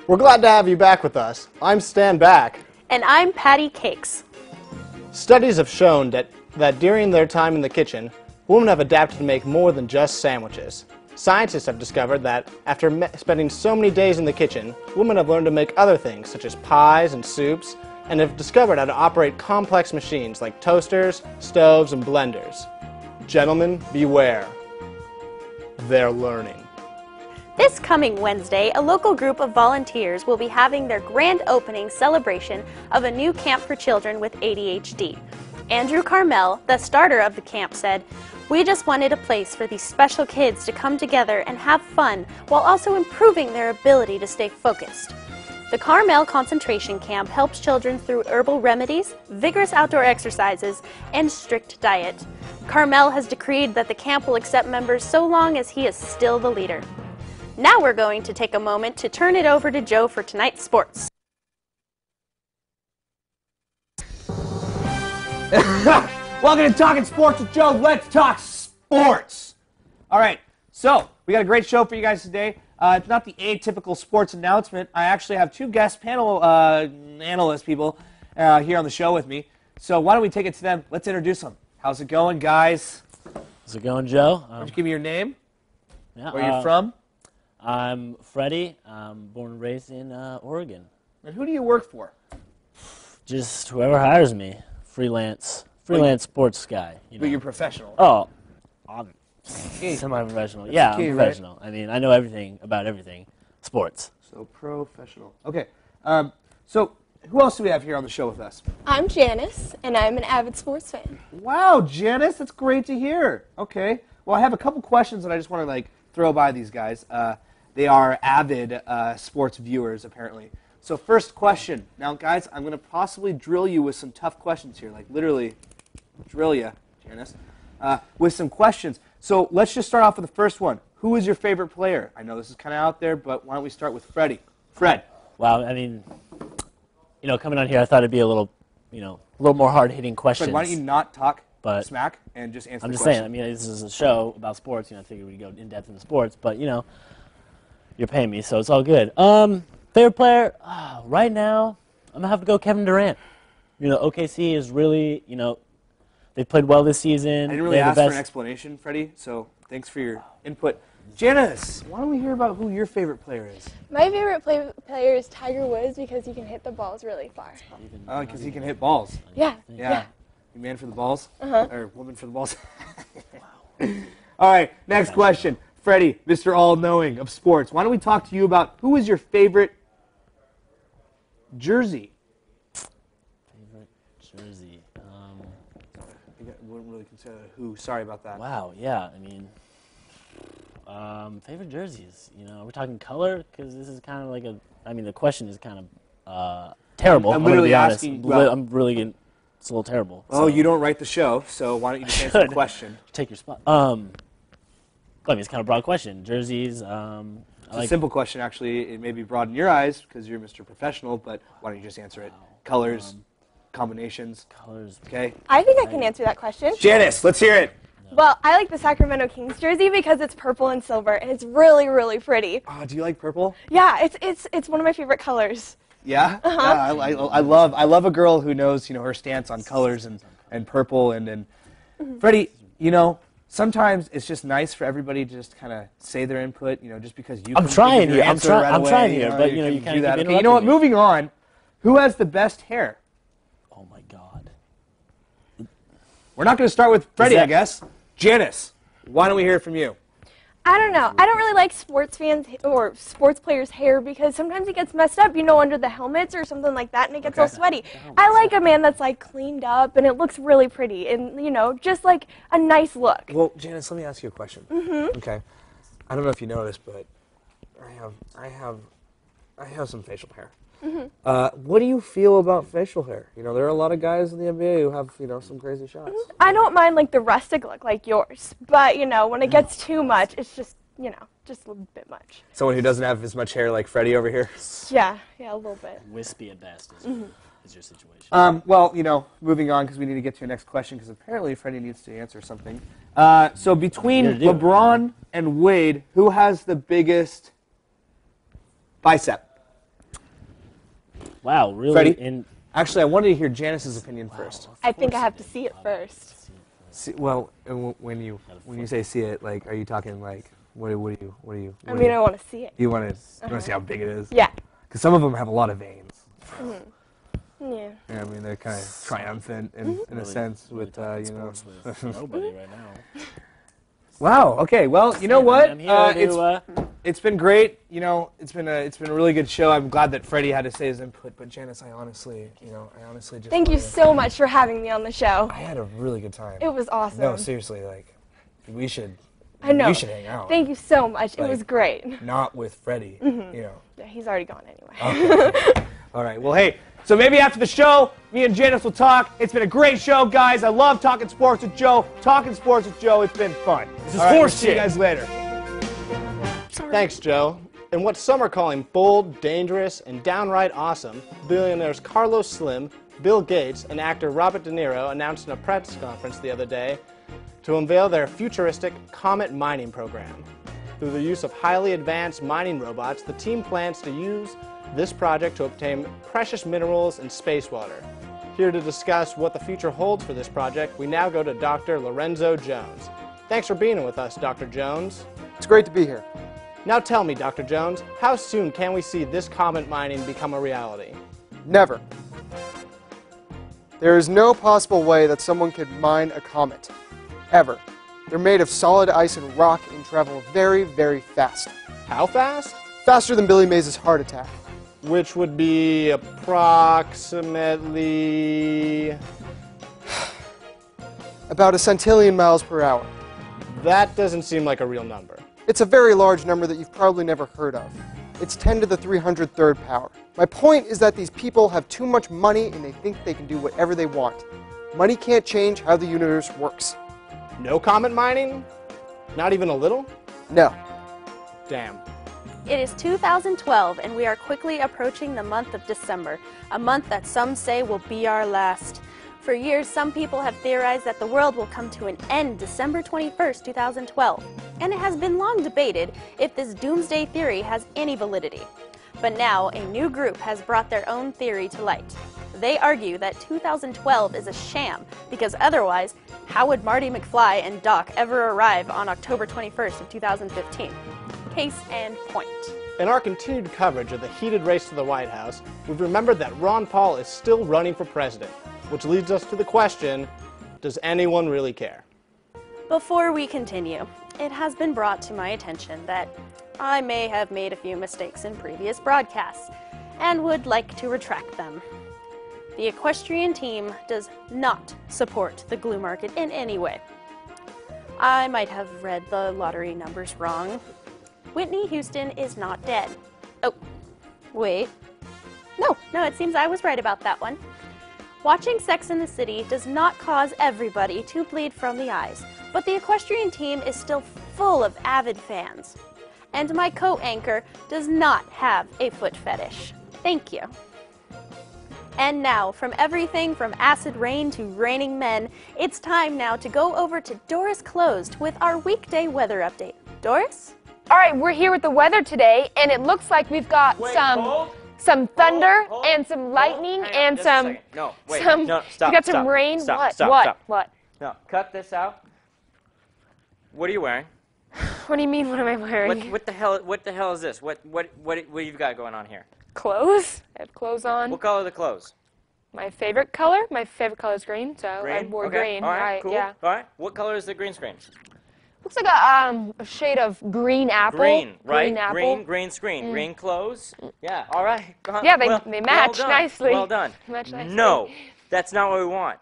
We're glad to have you back with us. I'm Stan Back. And I'm Patty Cakes. Studies have shown that during their time in the kitchen, women have adapted to make more than just sandwiches. Scientists have discovered that after spending so many days in the kitchen, women have learned to make other things such as pies and soups, and have discovered how to operate complex machines like toasters, stoves, and blenders. Gentlemen, beware. They're learning. This coming Wednesday, a local group of volunteers will be having their grand opening celebration of a new camp for children with ADHD. Andrew Carmel, the starter of the camp, said, "We just wanted a place for these special kids to come together and have fun while also improving their ability to stay focused." The Carmel Concentration Camp helps children through herbal remedies, vigorous outdoor exercises, and strict diet. Carmel has decreed that the camp will accept members so long as he is still the leader. Now we're going to take a moment to turn it over to Joe for tonight's sports. Welcome to Talking Sports with Joe. Let's talk sports. All right, so we got a great show for you guys today. It's not the atypical sports announcement. I actually have two guest panel analyst people here on the show with me. So why don't we take it to them? Let's introduce them. How's it going, guys? How's it going, Joe? Why don't you give me your name? Yeah, Where you from? I'm Freddie. I'm born and raised in Oregon. And who do you work for? Just whoever hires me. Freelance sports guy. You know. But you're professional. Oh, I'm semi-professional. Yeah, key, I'm professional. Right? I mean, I know everything about everything. Sports. So professional. Okay. So who else do we have here on the show with us? I'm Janice, and I'm an avid sports fan. Wow, Janice, that's great to hear. Okay. Well, I have a couple questions that I just want to throw by these guys. They are avid sports viewers, apparently. So first question. Now, guys, I'm going to possibly drill you with some tough questions here, literally drill you, Janice, with some questions. So let's just start off with the first one. Who is your favorite player? I know this is kind of out there, but why don't we start with Freddie? Fred. Wow, I mean, coming on here, I thought it'd be a little more hard-hitting questions. Fred, why don't you not talk smack and just answer the question? I'm just saying, I mean, this is a show about sports. I figured we'd go in-depth into sports, but, you're paying me, so it's all good. Favorite player, right now, I'm going to have to go Kevin Durant. OKC is really, they've played well this season. I didn't really ask for an explanation, Freddie, so thanks for your input. Janice, why don't we hear about who your favorite player is? My favorite player is Tiger Woods because he can hit the balls really far. Oh, because he can hit balls. Yeah. You man for the balls? Uh-huh. Or woman for the balls? All right, next question. Freddie, Mr. All-Knowing of sports, why don't we talk to you about who is your favorite jersey? Favorite jersey? I wouldn't really consider that who. Sorry about that. Wow, yeah, I mean, favorite jerseys, are we talking color? Because this is kind of the question is kind of terrible. I'm literally asking. I'm really getting, it's a little terrible. Oh, so. You don't write the show, so why don't you just answer the question? Take your spot. I mean, it's kind of a broad question. Jerseys. It's a simple question, actually. It may be broad in your eyes because you're Mr. Professional, but why don't you just answer it? Colors, combinations. Colors. Okay. I think I can answer that question. Janice, let's hear it. Well, I like the Sacramento Kings jersey because it's purple and silver, and it's really, really pretty. Oh, do you like purple? Yeah, it's one of my favorite colors. Yeah. Uh-huh. Yeah, I love a girl who knows her stance on colors and purple and Freddie, sometimes it's just nice for everybody to just kind of say their input, just because you. I'm trying here, but you kind of. Okay, you know what? Moving on. Who has the best hair? Oh my God. We're not going to start with Freddie, I guess. Janice, why don't we hear from you? I don't know. I don't really like sports fans or sports players' hair because sometimes it gets messed up, under the helmets or something like that, and it gets all sweaty. I like a man that's cleaned up and it looks really pretty and just a nice look. Well, Janice, let me ask you a question. Mm-hmm. Okay. I don't know if you know this, but I have some facial hair. Mm-hmm. What do you feel about facial hair? There are a lot of guys in the NBA who have some crazy shots. I don't mind the rustic look like yours, but when it gets too much, it's just just a little bit much. Someone who doesn't have as much hair like Freddie over here. Yeah, a little bit. Wispy at best is your situation. Well, moving on because we need to get to your next question because apparently Freddie needs to answer something. So between LeBron and Wade, who has the biggest bicep? Wow, really? Freddie? Actually, I wanted to hear Janice's opinion first. I think I have to see it first. Well, when you say see it, like, are you talking like what do you? I mean, I want to see it. You want to see how big it is? Yeah. Because some of them have a lot of veins. Yeah. Yeah, I mean they're kind of triumphant in a sense with you know. Nobody right now. Wow. Okay. Well, you know what? I'm here It's been great. You know, it's been a really good show. I'm glad that Freddie had to say his input. But Janice, I honestly just Thank you so much for having me on the show. I had a really good time. It was awesome. No, seriously, like we should. I know. We should hang out. Thank you so much. It Like, was great. Not with Freddie. You know. Yeah, he's already gone anyway. Okay. All right. Well, hey. So maybe after the show, me and Janice will talk. It's been a great show, guys. I love talking sports with Joe. Talking sports with Joe, it's been fun. This is All right, horse see you shit. guys later. Thanks, Joe. In what some are calling bold, dangerous, and downright awesome, billionaires Carlos Slim, Bill Gates, and actor Robert De Niro announced in a press conference the other day to unveil their futuristic comet mining program. Through the use of highly advanced mining robots, the team plans to use this project to obtain precious minerals and space water. Here to discuss what the future holds for this project, we now go to Dr. Lorenzo Jones. Thanks for being with us, Dr. Jones. It's great to be here. Now tell me, Dr. Jones, how soon can we see this comet mining become a reality? Never. There is no possible way that someone could mine a comet. Ever. They're made of solid ice and rock and travel very, very fast. How fast? Faster than Billy Mays' heart attack. Which would be approximately... About a centillion miles per hour. That doesn't seem like a real number. It's a very large number that you've probably never heard of. It's 10 to the 303rd power. My point is that these people have too much money and they think they can do whatever they want. Money can't change how the universe works. No comet mining? Not even a little? No. Damn. It is 2012, and we are quickly approaching the month of December, a month that some say will be our last. For years, some people have theorized that the world will come to an end December 21st, 2012, and it has been long debated if this doomsday theory has any validity. But now, a new group has brought their own theory to light. They argue that 2012 is a sham, because otherwise, how would Marty McFly and Doc ever arrive on October 21st of 2015? Case and point. In our continued coverage of the heated race to the White House, we've remembered that Ron Paul is still running for president, which leads us to the question, does anyone really care? Before we continue, it has been brought to my attention that I may have made a few mistakes in previous broadcasts and would like to retract them. The equestrian team does not support the glue market in any way. I might have read the lottery numbers wrong. Whitney Houston is not dead. Oh, wait. No, it seems I was right about that one. Watching Sex and the City does not cause everybody to bleed from the eyes, but the equestrian team is still full of avid fans. And my co-anchor does not have a foot fetish. Thank you. And now, from everything from acid rain to raining men, it's time now to go over to Doris Closed with our weekday weather update. Doris? All right, we're here with the weather today, and it looks like we've got some thunder and some lightning and some. No, wait. some. No, stop. We got some stop, rain. Stop, what? Stop, what? Stop. What? No, cut this out. What are you wearing? What do you mean? What am I wearing? What the hell? What the hell is this? What you've got going on here? Clothes. I have clothes on. What color are the clothes? My favorite color. My favorite color is green, so I wore okay. green. All right, cool. Yeah. All right. What color is the green screen? Looks like a shade of green apple. Green, right? Green apple. Green screen. Green clothes. Yeah. All right. Yeah, they match nicely. Well done. Match nicely. No, that's not what we want.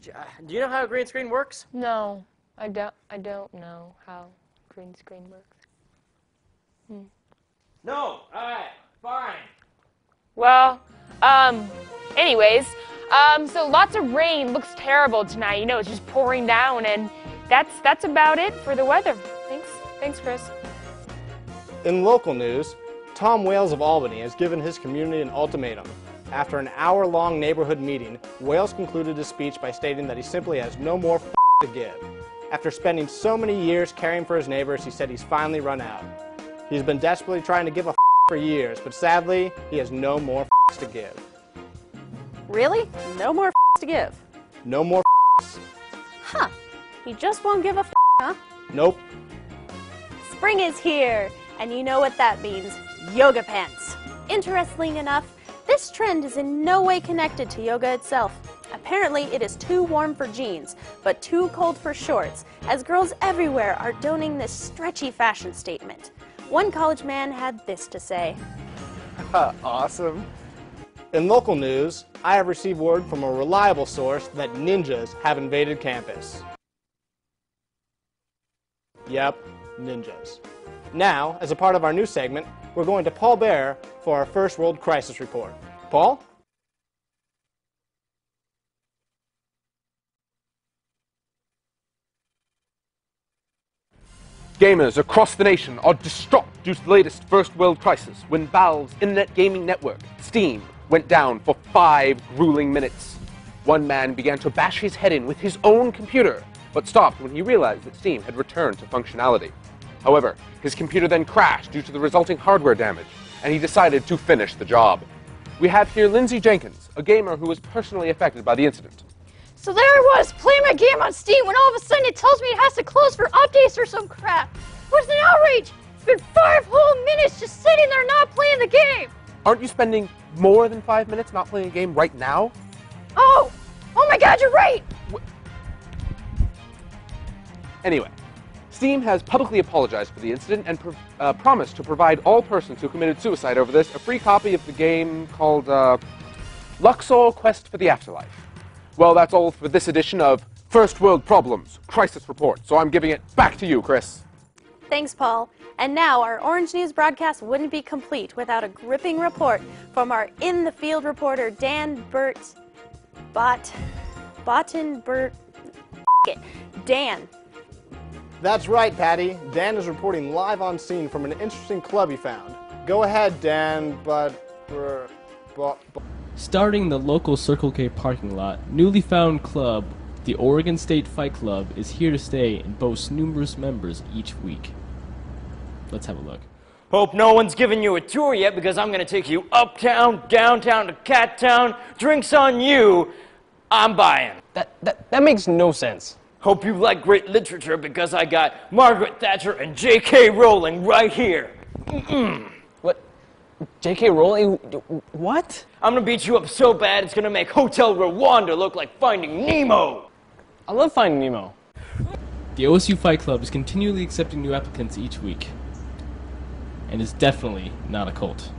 Do you know how a green screen works? No, I don't know how green screen works. No. All right. Fine. Well, anyways, so lots of rain. Looks terrible tonight. You know, it's just pouring down, and that's about it for the weather. Thanks, Chris. In local news, Tom Wales of Albany has given his community an ultimatum. After an hour-long neighborhood meeting, Wales concluded his speech by stating that he simply has no more to give. After spending so many years caring for his neighbors, he said he's finally run out. He's been desperately trying to give a for years, but sadly, he has no more to give. Really? No more to give? No more Huh. He just won't give a huh? Nope. Spring is here, and you know what that means. Yoga pants. Interestingly enough, this trend is in no way connected to yoga itself. Apparently, it is too warm for jeans, but too cold for shorts, as girls everywhere are donning this stretchy fashion statement. One college man had this to say. Awesome. In local news, I have received word from a reliable source that ninjas have invaded campus. Yep, ninjas. Now, as a part of our new segment, we're going to Paul Bear for our First World Crisis Report. Paul? Gamers across the nation are distraught due to the latest first world crisis when Valve's internet gaming network, Steam, went down for 5 grueling minutes. One man began to bash his head in with his own computer, but stopped when he realized that Steam had returned to functionality. However, his computer then crashed due to the resulting hardware damage, and he decided to finish the job. We have here Lindsay Jenkins, a gamer who was personally affected by the incident. So there I was, playing my game on Steam, when all of a sudden it tells me it has to close for updates or some crap. What's an outrage? It's been 5 whole minutes just sitting there not playing the game. Aren't you spending more than 5 minutes not playing a game right now? Oh my God, you're right. Anyway, Steam has publicly apologized for the incident and promised to provide all persons who committed suicide over this a free copy of the game called Luxor Quest for the Afterlife. Well, that's all for this edition of First World Problems Crisis Report, so I'm giving it back to you, Chris. Thanks, Paul. And now our Orange News broadcast wouldn't be complete without a gripping report from our in-the-field reporter, Dan Dan. That's right, Patty. Dan is reporting live on scene from an interesting club he found. Go ahead, Dan, Starting the local Circle K parking lot, newly found club, the Oregon State Fight Club, is here to stay and boasts numerous members each week. Let's have a look. Hope no one's given you a tour yet because I'm going to take you uptown, downtown to Cattown. Drinks on you. I'm buying. That makes no sense. Hope you like great literature because I got Margaret Thatcher and J.K. Rowling right here. What? J.K. Rowling? What? I'm going to beat you up so bad it's going to make Hotel Rwanda look like Finding Nemo. I love Finding Nemo. The OSU Fight Club is continually accepting new applicants each week, and is definitely not a cult.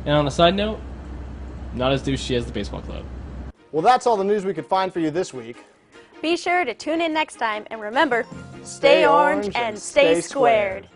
And on a side note, not as douchey as the baseball club. Well, that's all the news we could find for you this week. Be sure to tune in next time, and remember, stay orange and stay squared.